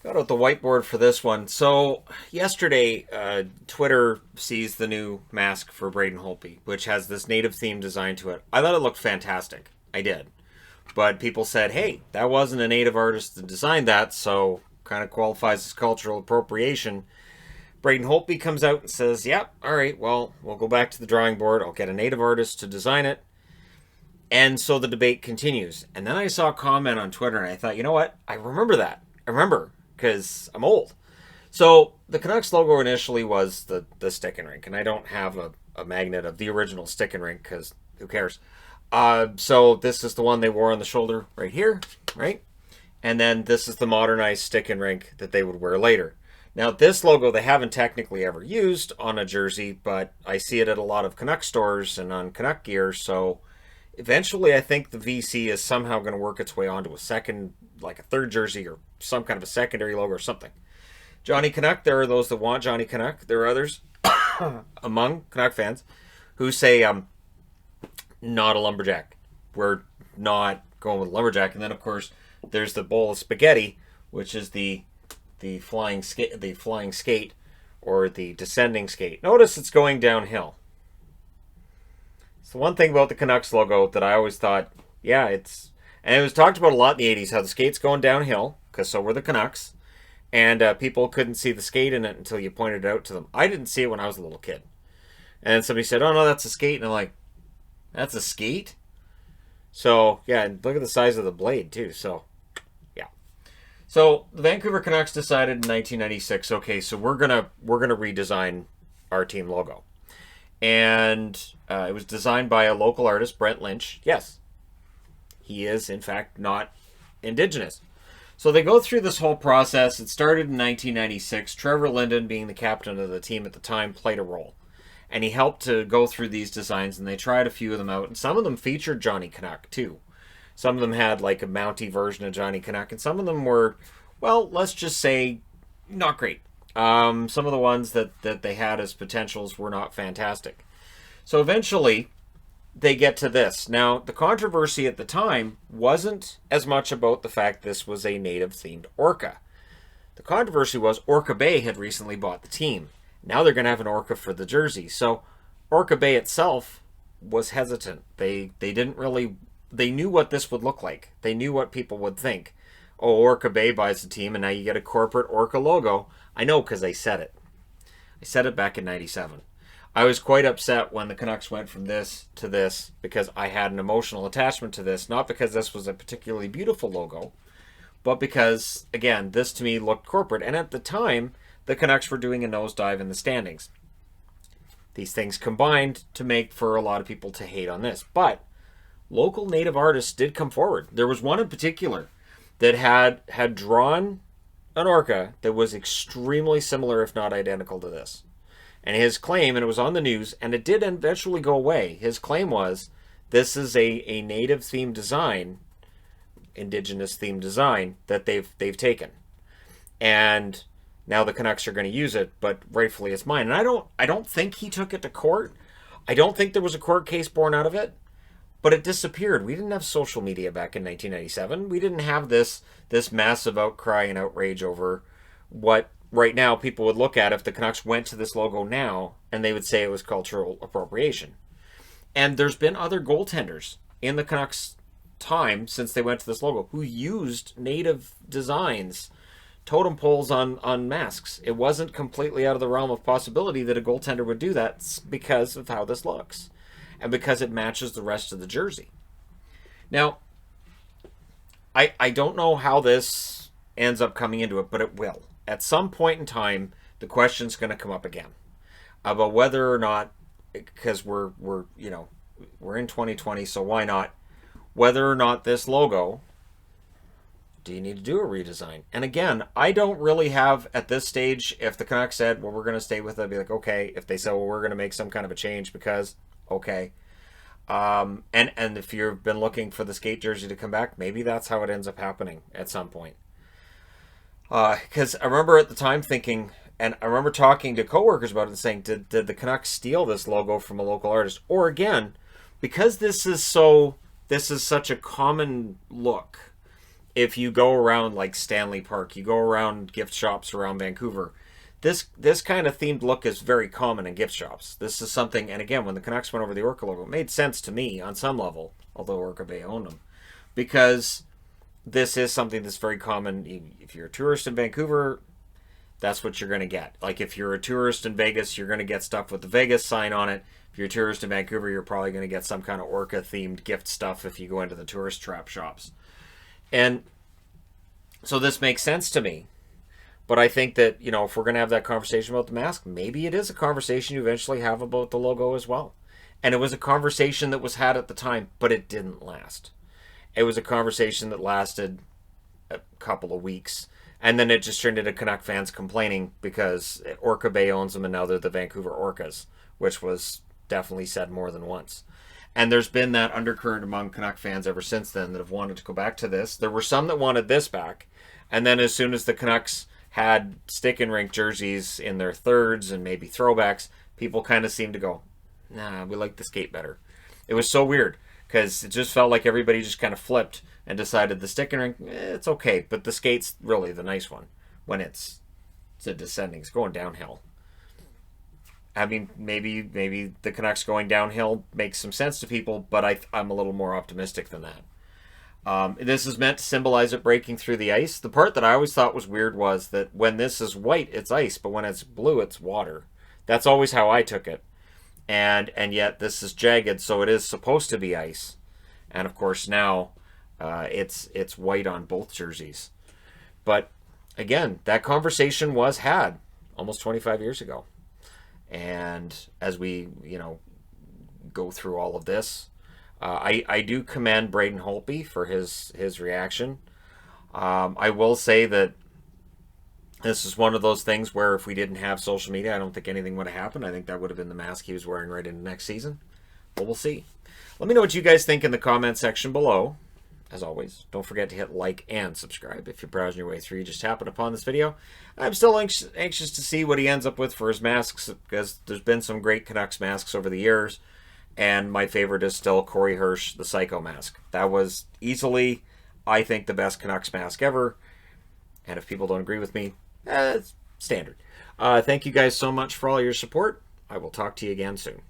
Got out the whiteboard for this one. So yesterday, Twitter sees the new mask for Braden Holtby, which has this native theme design to it. I thought it looked fantastic. I did. But people said, hey, that wasn't a native artist that designed that, so kind of qualifies as cultural appropriation. Braden Holtby comes out and says, yep, all right, well, we'll go back to the drawing board. I'll get a native artist to design it. And so the debate continues. And then I saw a comment on Twitter, and I thought, you know what? I remember that. I remember, because I'm old. So the Canucks logo initially was the stick and rink, and I don't have a magnet of the original stick and rink, because who cares? So this is the one they wore on the shoulder right here, right? And then this is the modernized stick and rink that they would wear later. Now, this logo they haven't technically ever used on a jersey, but I see it at a lot of Canuck stores and on Canuck gear, so eventually I think the VC is somehow going to work its way onto a second, like a third jersey or some kind of a secondary logo or something. Johnny Canuck, there are those that want Johnny Canuck. There are others among Canuck fans who say, not a lumberjack. We're not going with lumberjack. And then, of course, there's the bowl of spaghetti, which is the flying skate or the descending skate. Notice it's going downhill. It's the one thing about the Canucks logo that I always thought, yeah, and it was talked about a lot in the 80s, how the skate's going downhill, because so were the Canucks, and people couldn't see the skate in it until you pointed it out to them. I didn't see it when I was a little kid. And somebody said, oh, no, that's a skate. And I'm like, that's a skate? So, yeah, and look at the size of the blade, too. So, yeah. So, the Vancouver Canucks decided in 1996, okay, so we're gonna redesign our team logo. And it was designed by a local artist, Brent Lynch. Yes, he is, in fact, not Indigenous. So they go through this whole process. It started in 1996. Trevor Linden, being the captain of the team at the time, played a role. And he helped to go through these designs, and they tried a few of them out. And some of them featured Johnny Canuck, too. Some of them had like a Mountie version of Johnny Canuck, and some of them were, well, let's just say, not great. Some of the ones that they had as potentials were not fantastic. So eventually, they get to this. Now, the controversy at the time wasn't as much about the fact this was a native-themed orca. The controversy was Orca Bay had recently bought the team. Now they're going to have an orca for the jersey. So Orca Bay itself was hesitant. They didn't really... They knew what this would look like. They knew what people would think. Oh, Orca Bay buys the team, and now you get a corporate orca logo. I know, because I said it. I said it back in 97. I was quite upset when the Canucks went from this to this because I had an emotional attachment to this. Not because this was a particularly beautiful logo, but because, again, this to me looked corporate. And at the time, the Canucks were doing a nosedive in the standings. These things combined to make for a lot of people to hate on this. But local native artists did come forward. There was one in particular that had drawn an orca that was extremely similar, if not identical, to this. And his claim, and it was on the news, and it did eventually go away, his claim was, this is a native-themed design, indigenous-themed design, that they've taken. And now the Canucks are going to use it, but rightfully it's mine. And I don't think he took it to court. I don't think there was a court case born out of it. But it disappeared. We didn't have social media back in 1997. We didn't have this massive outcry and outrage over what right now people would look at if the Canucks went to this logo now and they would say it was cultural appropriation. And there's been other goaltenders in the Canucks' time since they went to this logo who used native designs, totem poles on masks. It wasn't completely out of the realm of possibility that a goaltender would do that because of how this looks. And because it matches the rest of the jersey. Now, I don't know how this ends up coming into it, but it will. At some point in time, the question's going to come up again about whether or not, because we're in 2020, so why not? Whether or not this logo, do you need to do a redesign? And again, I don't really have at this stage. If the Canucks said, well, we're going to stay with it, I'd be like, okay. If they said, well, we're going to make some kind of a change because. Okay. And if you've been looking for the skate jersey to come back, maybe that's how it ends up happening at some point. Because I remember at the time thinking, and I remember talking to coworkers about it and saying, did the Canucks steal this logo from a local artist? Or again, because this is such a common look, if you go around like Stanley Park, you go around gift shops around Vancouver, this kind of themed look is very common in gift shops. This is something, and again, when the Canucks went over the Orca logo, it made sense to me on some level, although Orca Bay owned them, because this is something that's very common. If you're a tourist in Vancouver, that's what you're going to get. Like if you're a tourist in Vegas, you're going to get stuff with the Vegas sign on it. If you're a tourist in Vancouver, you're probably going to get some kind of Orca themed gift stuff if you go into the tourist trap shops. And so this makes sense to me. But I think that, you know, if we're going to have that conversation about the mask, maybe it is a conversation you eventually have about the logo as well. And it was a conversation that was had at the time, but it didn't last. It was a conversation that lasted a couple of weeks. And then it just turned into Canuck fans complaining because Orca Bay owns them and now they're the Vancouver Orcas, which was definitely said more than once. And there's been that undercurrent among Canuck fans ever since then that have wanted to go back to this. There were some that wanted this back. And then as soon as the Canucks had stick and rink jerseys in their thirds and maybe throwbacks, people kind of seemed to go, nah, we like the skate better. It was so weird because it just felt like everybody just kind of flipped and decided the stick and rink, it's okay, but the skate's really the nice one when it's a descending, it's going downhill. I mean, maybe the Canucks going downhill makes some sense to people, but I'm a little more optimistic than that. This is meant to symbolize it breaking through the ice. The part that I always thought was weird was that when this is white, it's ice, but when it's blue, it's water. That's always how I took it. And yet this is jagged, so it is supposed to be ice. And of course now it's white on both jerseys. But again, that conversation was had almost 25 years ago. And as we, go through all of this, I do commend Braden Holtby for his reaction. I will say that this is one of those things where if we didn't have social media, I don't think anything would have happened. I think that would have been the mask he was wearing right into next season. But we'll see. Let me know what you guys think in the comment section below. As always, don't forget to hit like and subscribe. If you're browsing your way through, you just happen upon this video. I'm still anxious to see what he ends up with for his masks, because there's been some great Canucks masks over the years. And my favorite is still Corey Hirsch, the Psycho mask. That was easily, I think, the best Canucks mask ever. And if people don't agree with me, it's standard. Thank you guys so much for all your support. I will talk to you again soon.